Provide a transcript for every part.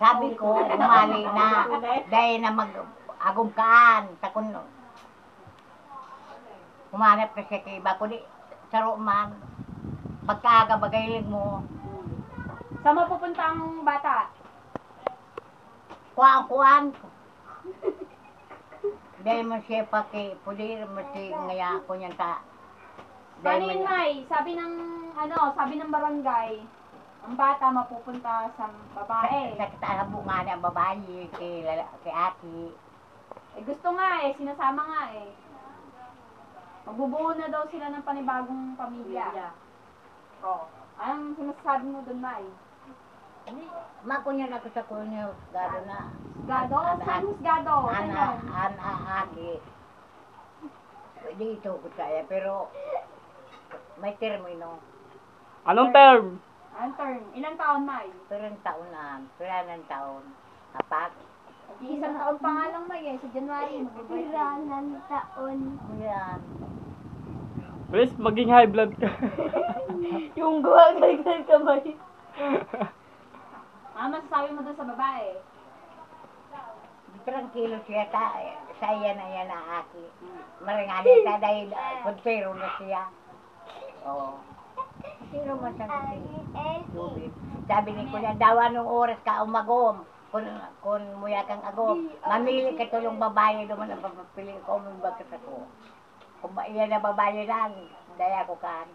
sabi ko, umali na. Dahil na mag-agumkaan. Takon, humanap na siya kay iba. Kundi, saro man. Pagkaaga bagaylig mo. Saan mapupunta ang bata? Kuhaan. Dahil mo siya pulir mo siya ngaya ko niyan ta. Paano yun, May? Sabi ng barangay, ang bata mapupunta sa babae. Sa kitahabo nga na ang babae kay Aki. Eh gusto nga sinasama nga Magbubuo na daw sila ng panibagong pamilya. Oh. Anong sinasabi mo doon, May? Makunyan ako sa kunyo, gado na. Gado? Saan husgado? Aki. Pwede ito ko kaya, pero may termo Anong term? Anong term? Ilang taon, May? Pero ang taon na, ng taon. Apat. Isang taon pa nga lang, May sa January. Ng taon. Yan. Please, maging high blood ka. Yung guwagay ng kamay. Ano masasabi mo doon sa babae? Tranquilo siya sa iya na yan na Aki. Maringani ka dahil kuntero na siya. Oo. Kuntero mo siya tubig. Sabi ni Kuya, daw anong oras ka umagom. Kung muya kang agom, mamili ka tulong babae naman ang papapili ko, umibag ka ko. Kung iyan na babae lang, daya ko kan.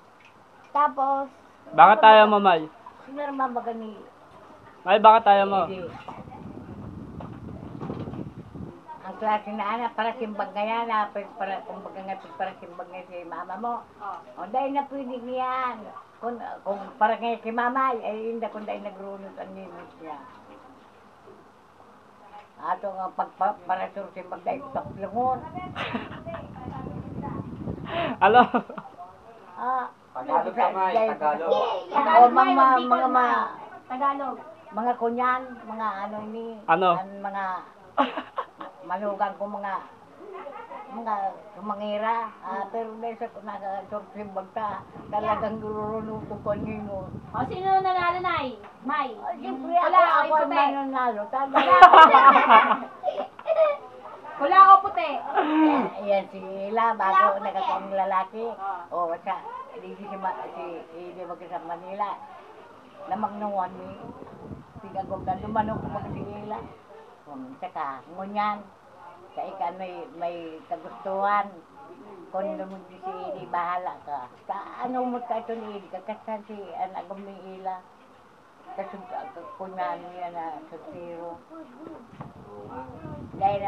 Tapos, Baka tayo mo, May. sino naman magani? May, baka tayo mo. Hindi. Ang klase na anak, para simbag ngayon, para kumbaga nga para simbag ngayon si mama mo. O dahil na pwede niyan. Kung para ngayon si mama, ay hindi kung dahil nagrunod ang nimis niya. Ato nga para simbag dahil taklungon. Ano? Tagalog ka, May. Tagalog. O Tagalog. mga kunyan, mga ano ini. Ano? Mga malugang ko mga kumangira. Pero dahil sa nagsimbag ka, talagang gururunutong ko mo. O, sino nanalo, Nay? May? Siyempre Wala, ako puti. mananalo. Wala o puti. Yan si Ila, bago nagkakong lalaki. O, wasa, hindi magkasama Manila. Namagnuwan ni Tigagog na lumanok ko si Ila. Saka, ngunyan. Kaya may kagustuhan. Kung naman si Ili, bahala ka. Ano mo ka ito ni Ili? Kakasan si Anagom ni Ila. Kasi kunyan niya na sa zero. Dahil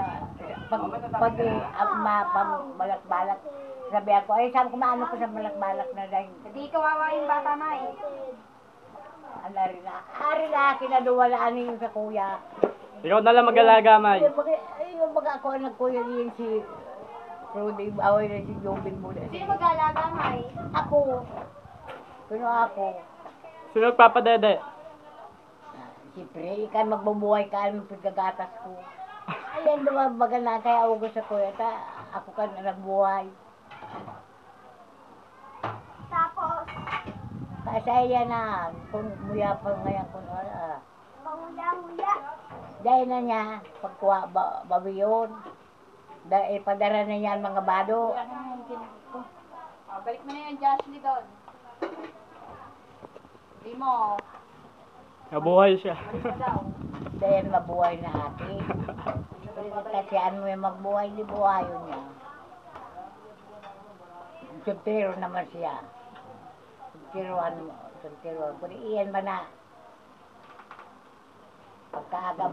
pag balak-balak, sabi ako, sabi ko maano ko sa balak-balak na dahil. Hindi kawawa yung bata, May. Ari na, kinaduwalaan niyo sa kuya. Ikaw na lang mag-alaga, May. Yung baga ako nagkuya niyan si Rudy, away na si Jobin muna. Sino mag-alaga, May? Ako. Pero ako. Sino nagpapadede? Siyempre, ikaw magbubuhay ka, magpagagatas ko. Ayan naman baga na, kaya ako sa kuya, ako ka na nagbuhay. Tapos, Kasaya na, kung muya pa ngayon, kung pangula-hula. dahil na niya, pagkuha babiyon. Dahil padara na niya ang mga bado. Balik mo na yung Joshly doon. Hindi mo. Nabuhay siya. Dahil mabuhay na ate. Kasi ano yung magbuhay, di buhayon niya. Suntero naman siya. Suntiruan. Kung iyan ba na, pagkaaga